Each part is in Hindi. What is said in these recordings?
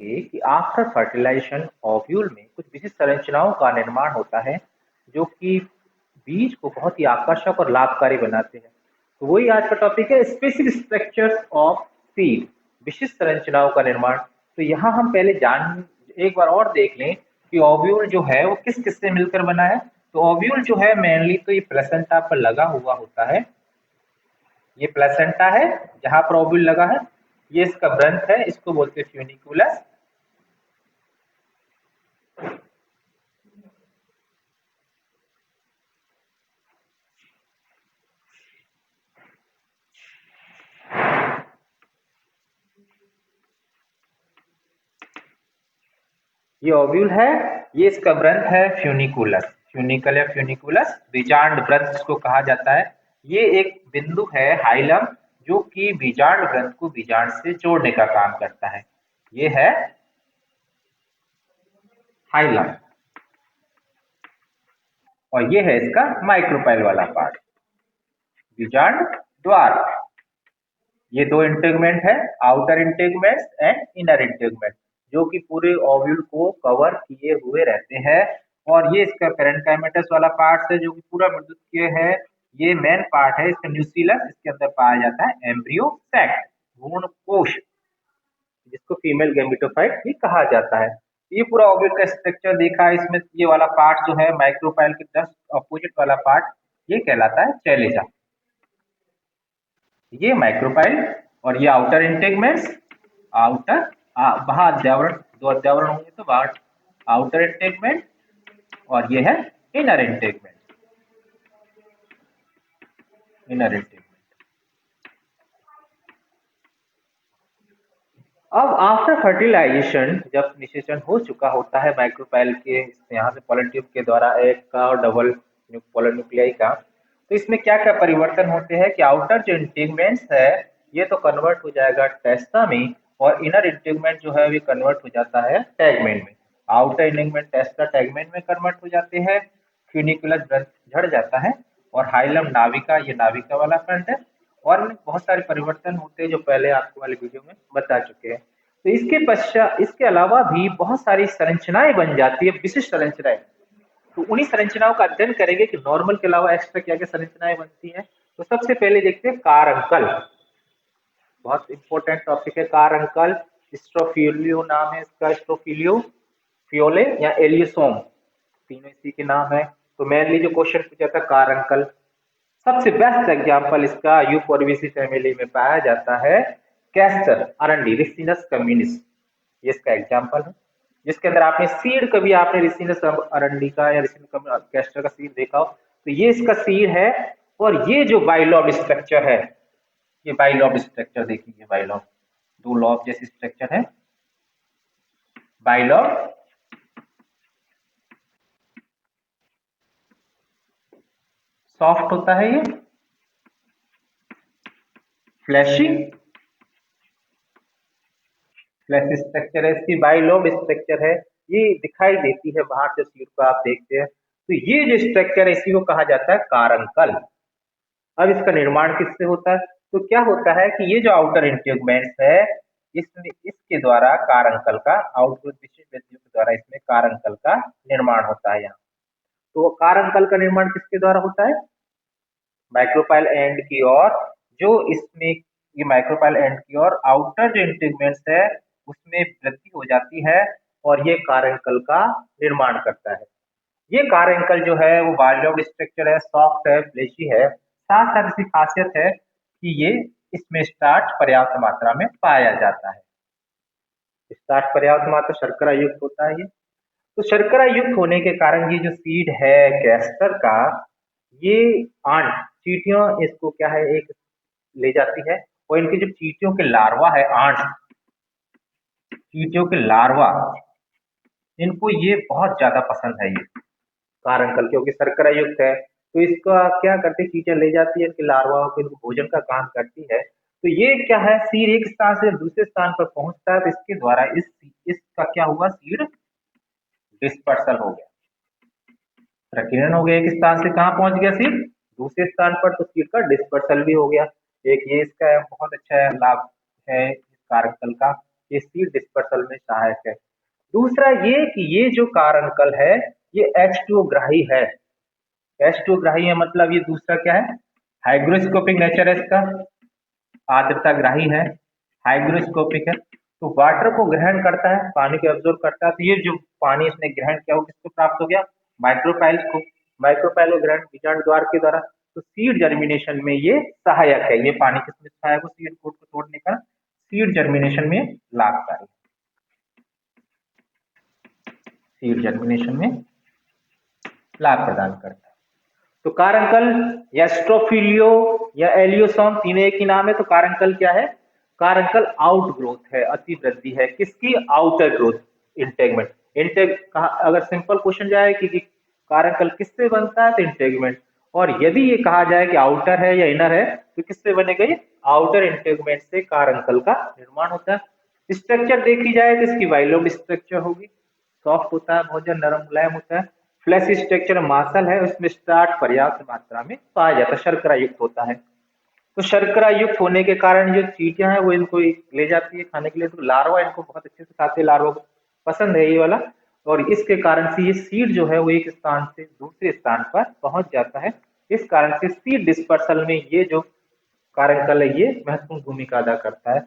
कि आफ्टर फर्टिलाइजेशन ओव्यूल में कुछ विशिष्ट संरचनाओं का निर्माण होता है जो कि बीज को बहुत ही आकर्षक और लाभकारी बनाते हैं। तो वही आज का टॉपिक है, स्पेसिफिक स्ट्रक्चर्स ऑफ सीड, विशिष्ट संरचनाओं का निर्माण। तो यहाँ हम पहले जान एक बार और देख लें कि ओव्यूल जो है वो किस किस से मिलकर बना है। तो ओव्यूल जो है मेनली तो ये प्लेसेंटा पर लगा हुआ होता है। ये प्लेसेंटा है जहां पर ओव्यूल लगा है। ये इसका ग्रंथ है, इसको बोलते हैं फ्यूनिकुलस। ये ओव्यूल है, ये इसका व्रंत है फ्यूनिकुलस, फ्यूनिकल या फ्यूनिकुलस, बीजांड व्रंत जिसको कहा जाता है। ये एक बिंदु है हाइलम जो कि बीजांड व्रंत को बीजांड से जोड़ने का काम करता है। ये है हाइलम और ये है इसका माइक्रोपाइल वाला पार्ट, बीजांड द्वार। ये दो इंटेगमेंट है, outer integument and inner integument, जो कि पूरे ओव्यूल को कवर किए हुए रहते हैं। और ये इसका पेरेंकाइमेटस वाला पार्ट है जो कि पूरा विद्युतीय है। ये मेन पार्ट है इसका न्यूक्लियस, इसके अंदर पाया जाता है एम्ब्रियो सैक, भ्रूण कोश, जिसको फीमेल गैमेटोफाइट भी कहा जाता है। ये पूरा ओव्यूल का स्ट्रक्चर देखा है इसमें। ये वाला पार्ट जो है माइक्रोपाइल के जस्ट अपोजिट वाला पार्ट, ये कहलाता है चैलेजा। ये माइक्रोपाइल और ये आउटर इंटेगमेंट्स, आउटर बाहर अध्यावरण, दो अध्यावरण होंगे तो बाहर आउटर इंटेगमेंट, और ये है इनर इंटेगमेंट, इनर इंटेगमेंट। अब आफ्टर फर्टिलाइजेशन जब निषेचन हो चुका होता है माइक्रोपाइल के, यहाँ से पॉलन ट्यूब के द्वारा एक का और डबल पॉलन न्यूक्लियाई का, तो इसमें क्या क्या परिवर्तन होते हैं कि आउटर जो इंटेगमेंट्स है ये तो कन्वर्ट हो जाएगा टेस्टा में, और इनर इंटेगमेंट जो है ये कन्वर्ट हो जाता है टैगमेंट में। आउटर इंटेगमेंट टेस्टा टैगमेंट में कन्वर्ट हो जाते हैं, फ्यूनिकुलस ग्रंथ झड़ जाता है, और हाइलम नाविका, ये नाविका वाला खंड है। और बहुत सारे परिवर्तन होते हैं जो पहले आपको वाले वीडियो में बता चुके हैं। तो इसके पश्चात इसके अलावा भी बहुत सारी संरचनाएं बन जाती है, विशिष्ट संरचनाएं। तो उन्हीं संरचनाओं का अध्ययन करेंगे कि नॉर्मल के अलावा एक्स्ट्रा क्या क्या संरचनाएं बनती हैं। तो सबसे पहले देखते हैं कारंकल, बहुत इंपॉर्टेंट टॉपिक है कारंकल। स्ट्रोफिलियो नाम है इसका, स्ट्रोफिलियो, फियोले या एलियोसोम, तीनों इसी के नाम है। तो मेनली जो क्वेश्चन पूछा था कारंकल, सबसे बेस्ट एग्जाम्पल इसका यूफोर्बिएसी फैमिली में पाया जाता है कैस्टर अरंडी, रिसिनस कम्युनिस, ये इसका एग्जाम्पल है। जिसके अंदर आपने सीड, कभी आपने रिसिनस अरंडी का या रिसिनस कैस्टर का सीड देखा हो तो ये इसका सीड है। और ये जो बाइलॉब स्ट्रक्चर है, ये बाइलॉब स्ट्रक्चर देखिए, बाइलॉब दो लॉब जैसी स्ट्रक्चर है, बाइलॉब। सॉफ्ट होता है ये, फ्लैशी, फ्लैश स्ट्रक्चर है इसकी, बाइलोब स्ट्रक्चर है। ये दिखाई देती है बाहर से सीड को आप देखते हैं। तो ये जो स्ट्रक्चर है इसी को कहा जाता है कारंकल। अब इसका निर्माण किससे होता है? तो क्या होता है कि ये जो आउटर इंटेगमेंट्स है, इसमें इसके द्वारा कारंकल का आउटपुट विशिष्ट व्यक्तियों के द्वारा इसमें कारंकल का निर्माण होता है यहाँ। तो कारंकल का निर्माण किसके द्वारा होता है? माइक्रोपाइल एंड की ओर, जो इसमें ये माइक्रोपाइल एंड की ओर आउटर जो इंटेगमेंट्स है उसमें वृद्धि हो जाती है, और ये कारंकल का निर्माण करता है। ये कारंकल जो है वो बायोलॉग स्ट्रक्चर है, सॉफ्ट है, फ्लेशी है। साथ साथ इसकी खासियत है कि ये इसमें स्टार्च पर्याप्त मात्रा में पाया जाता है। स्टार्च पर्याप्त मात्रा, शर्करा युक्त होता है ये। तो शर्करा युक्त होने के कारण ये जो सीड है कैस्टर का, ये आंट चींटियां इसको क्या है एक ले जाती है, और इनके जो चींटियों के लार्वा है, आंट चींटियों के लार्वा, इनको ये बहुत ज्यादा पसंद है ये कारंकल, क्योंकि शर्करा युक्त है। तो इसका क्या करते हैं, चींटियां ले जाती है इनके लार्वा को, इनको भोजन का काम करती है। तो ये क्या है, सीड एक स्थान से दूसरे स्थान पर पहुंचता है, तो इसके द्वारा इसका क्या हुआ, सीड डिस्पर्सल हो गया, प्रकीर्णन हो गया। एक स्थान से कहाँ पहुंच गया सीड, दूसरे स्थान पर, तो सीड का डिस्पर्सल भी हो गया। एक ये इसका बहुत अच्छा लाभ है इस कारकल का। ये सीड डिस्पर्सल में सहायक है। दूसरा ये कि ये जो कारणकल है ये H2O ग्राही है। H2O ग्राही है मतलब ये दूसरा क्या है, हाइग्रोस्कोपिक नेचर है इसका, आर्द्रता ग्राही है, हाइग्रोस्कोपिक है, तो वाटर को ग्रहण करता है, पानी को एब्जॉर्ब करता है। तो ये जो पानी इसने ग्रहण किया वो किसको प्राप्त हो गया, माइक्रोपाइल्स को, माइक्रोपाइल ग्रहण बीजांड द्वार के द्वारा। तो सीड जर्मिनेशन में ये सहायक है, ये पानी किसमें सहायक हो, सीड कोट को तोड़ने का सीड जर्मिनेशन में लाभकारी, सीड जर्मिनेशन में लाभ प्रदान करता है। तो कारणकल या स्ट्रोफिलियो या एलियोसोम तीनों एक ही नाम है। तो कारणकल क्या है, कारणकल आउट ग्रोथ है, अति वृद्धि है किसकी, आउटर ग्रोथ, इंटेगमेंट। इंटेग अगर सिंपल क्वेश्चन जाए कि कारणकल किससे बनता है तो इंटेगमेंट, और यदि ये कहा जाए कि आउटर है या इनर है तो किससे बनेगा, ये आउटर इंटेगमेंट से कारणकल का निर्माण होता है। स्ट्रक्चर देखी जाए तो इसकी वाइलोड स्ट्रक्चर होगी, सॉफ्ट होता है, बहुत ज्यादा नरम मुलायम होता है। फ्लैश स्ट्रक्चर मासल है, उसमें स्टार्च पर्याप्त मात्रा में पाया जाता है, शर्करा युक्त होता है। तो शर्करा युक्त होने के कारण जो चींटियां हैं वो इनको ले जाती है खाने के लिए, तो लार्वा इनको बहुत अच्छे से खाते हैं, लार्वा को पसंद है ये वाला, और इसके कारण से ये सीड जो है वो एक स्थान से दूसरे स्थान पर पहुंच जाता है। इस कारण से सीड डिस्पर्सल में ये जो कारणकल है ये महत्वपूर्ण भूमिका अदा करता है।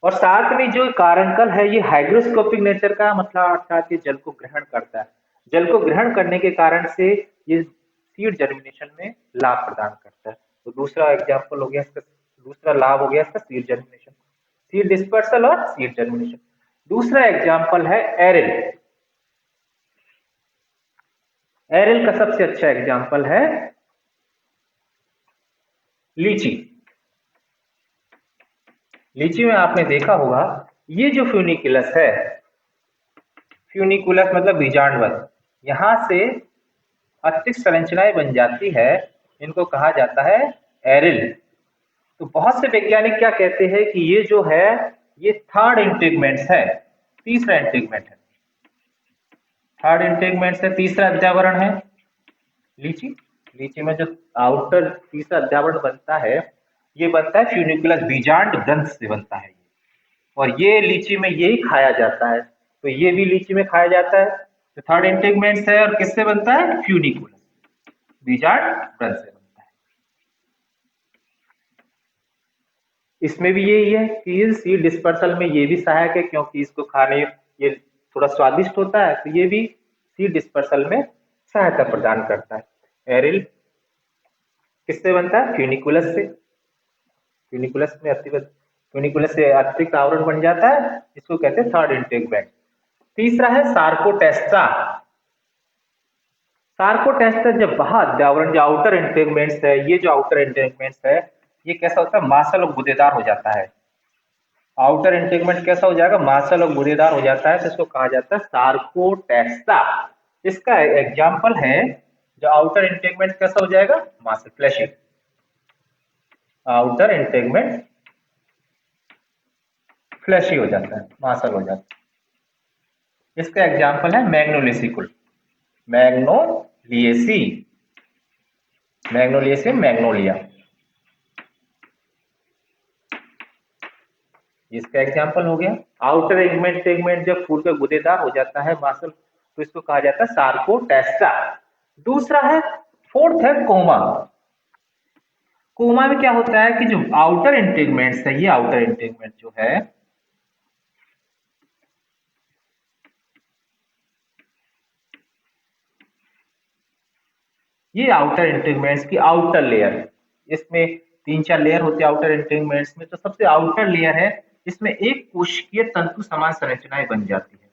और साथ में जो कारणकल है ये हाइग्रोस्कोपिक नेचर का, मतलब अर्थात ये जल को ग्रहण करता है, जल को ग्रहण करने के कारण से ये सीड जर्मिनेशन में लाभ प्रदान करता है। तो दूसरा एग्जाम्पल हो गया इसका, दूसरा लाभ हो गया इसका सीड जर्मिनेशन, सीड डिस्पर्सल और सीड जर्मिनेशन। दूसरा एग्जाम्पल है एरिल। एरिल का सबसे अच्छा एग्जाम्पल है लीची। लीची में आपने देखा होगा ये जो फ्यूनिकुलस है, फ्यूनिकुलस मतलब बीजांडवत, यहां से अतिरिक्त संरचनाएं बन जाती है, इनको कहा जाता है एरिल। तो बहुत से वैज्ञानिक क्या कहते हैं कि ये जो है ये थर्ड इंटेगमेंट्स है, तीसरा इंटेगमेंट है, थर्ड इंटेगमेंट्स है, तीसरा अध्यावरण है लीची। लीची में जो आउटर तीसरा अध्यावरण बनता है ये बनता है फ्यूनिकुलस, बीजांड ग्रंथ से बनता है ये, और ये लीची में यही खाया जाता है। तो ये भी लीची में खाया जाता है, तो थर्ड इंटेगमेंट्स है और किससे बनता है, फ्यूनिकुलस, बीजांड ग्रंथ से बनता है। इसमें भी यही है कि ये सीड डिस्पर्सल में ये भी सहायक है, क्योंकि इसको खाने ये थोड़ा स्वादिष्ट होता है, तो ये भी सीड डिस्पर्सल में सहायता प्रदान करता है। एरिल किससे बनता है, फ्यूनिकुलस से, फ्यूनिकुलस में अतिरिक्त, फ्यूनिकुलस से अतिरिक्त आवरण बन जाता है, इसको कहते हैं थर्ड इंटेगमेंट। तीसरा है सार्कोटेस्टा। सार्कोटेस्टा जब बाहर अध्यावरण जो आउटर इंटेगमेंट्स है, ये जो आउटर इंटेगमेंट्स है ये कैसा होता है, मांसल और गुदेदार हो जाता है। आउटर इंटेगमेंट कैसा हो जाएगा, मांसल और गुदेदार हो जाता है, तो इसको कहा जाता है सार्कोटेस्टा। इसका एग्जाम्पल है जो आउटर इंटेगमेंट कैसा हो जाएगा, मांसल, फ्लैशी, आउटर इंटेगमेंट फ्लैशी हो जाता है, मांसल हो जाता है। इसका एग्जाम्पल है मैग्नोलिसिकुल, मैग्नोलिएसी, मैग्नोलिएसी, मैग्नोलिया, इसका एग्जाम्पल हो गया। आउटर इंटेगमेंट जब फूल का गुदेदार हो जाता है, मांसल, तो इसको कहा जाता है सार्कोटेस्टा। दूसरा है, फोर्थ है कोमा। कोमा में क्या होता है कि जो आउटर इंटेगमेंट्स है, ये आउटर इंटेगमेंट जो है ये आउटर इंटेगमेंट्स की आउटर लेयर, इसमें 3-4 लेयर होते हैं आउटर इंटेगमेंट्स में, तो सबसे आउटर लेयर है, इसमें एक कोशिकीय तंतु समान संरचनाएं बन जाती है।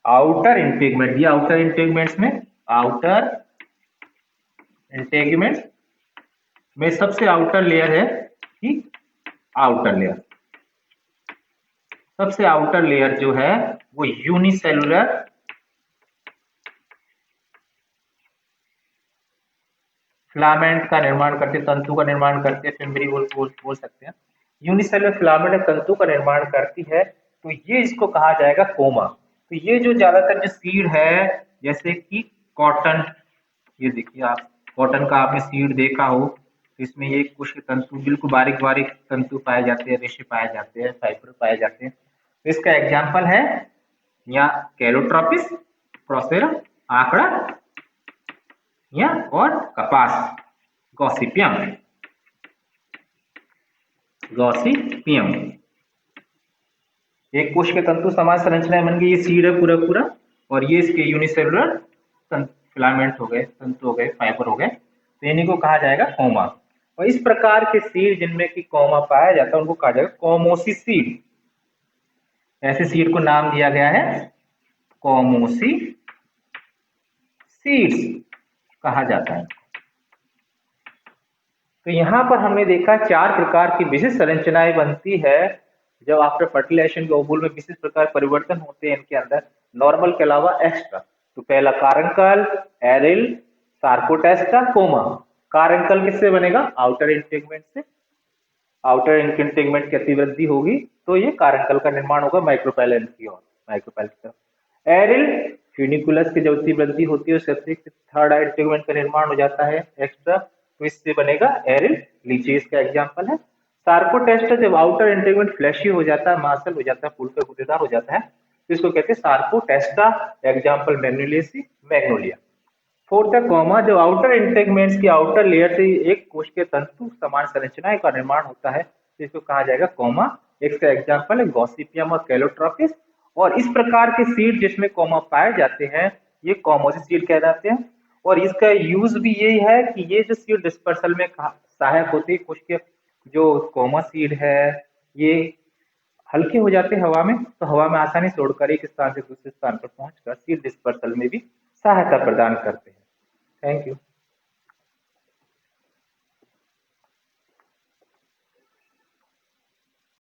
आउटर इंटेगमेंट, ये आउटर इंटेगमेंट्स में, आउटर इंटेगमेंट्स में सबसे आउटर लेयर है कि आउटर लेयर, सबसे आउटर लेयर जो है वो यूनिसेलुलर फिलामेंट का निर्माण करते, तंतु का निर्माण करते, फिम्बरी बोल सकते हैं। यूनिसेलुलर फिलामेंट तंतु का निर्माण करती है, तो ये इसको कहा जाएगा कोमा। तो ये जो ज्यादातर जो सीड है, जैसे कि कॉटन, ये देखिए आप कॉटन का आपने सीड देखा हो, इसमें ये कुछ तंतु बिल्कुल बारीक बारीक तंतु पाए जाते हैं, रेशे पाए जाते हैं, फाइबर पाए जाते हैं। तो इसका एग्जाम्पल है या कैलोट्रॉपिस, प्रोसेरा, आंकड़ा या और कपास, गॉसिपियम। गॉसिपियम एक कोश के तंतु समान संरचनाएं बन गई। ये सीड है पूरा पूरा, और ये इसके यूनिसेलुलर फिलामेंट हो गए, तंतु हो गए, फाइबर हो गए, तो इन्हीं को कहा जाएगा कोमा। और इस प्रकार के सीड जिनमें कि कोमा पाया जाता है उनको कहा जाएगा कोमोसी सीड। ऐसे सीड को नाम दिया गया है कोमोसी सीड्स कहा जाता है। तो यहाँ पर हमने देखा 4 प्रकार की विशिष्ट संरचनाएं बनती है जब आफ्टर फर्टिलाइजेशन के ओवुल में विशिष्ट प्रकार परिवर्तन होते हैं इनके अंदर, नॉर्मल के अलावा एक्स्ट्रा। तो पहला कारंकल, एरिल, सार्कोटेस्टा, कोमा। कारंकल किससे बनेगा? आउटर इंटेगमेंट से। आउटर इंटेगमेंट की अतिवृद्धि होगी तो ये कारंकल का निर्माण होगा माइक्रोपैलेंट की ओर, माइक्रोपैलेंट की तरफ। एरिल फ्यूनिकुलस की जब अतिवृद्धि होती है उससे अतिरिक्त थर्ड इंटेगमेंट का निर्माण हो जाता है एक्स्ट्रा, तो इससे बनेगा एरिल लीचेस का एग्जाम्पल है। सार्कोटेस्टा जब आउटर इंटेगमेंट फ्लैशी हो जाता है, मासल हो जाता है, फूलकर गुदेदार हो जाता है, तो इसको कहते हैं सार्कोटेस्टा, एग्जाम्पल मैग्नोलिएसी, मैग्नोलिया। फोर्थ है कोमा, जब आउटर इंटेगमेंट्स की आउटर लेयर से एक कोश के तंतु समान संरचनाएं का निर्माण होता है, तो इसको कहा जाएगा कोमा। इसका एग्जाम्पल है गॉसिपियम और कैलोट्रॉपिस। और इस प्रकार के सीड जिसमें कोमा पाए जाते हैं ये कोमोसी सीड कहलाते हैं। और इसका यूज भी यही है कि ये जो सीड डिस्पर्सल में सहायक होते हैं, कुछ के जो कोमा सीड है ये हल्के हो जाते हैं हवा में, तो हवा में आसानी से उड़कर एक स्थान से दूसरे स्थान पर पहुंचकर सीड डिस्पर्सल में भी सहायता प्रदान करते हैं। Thank you.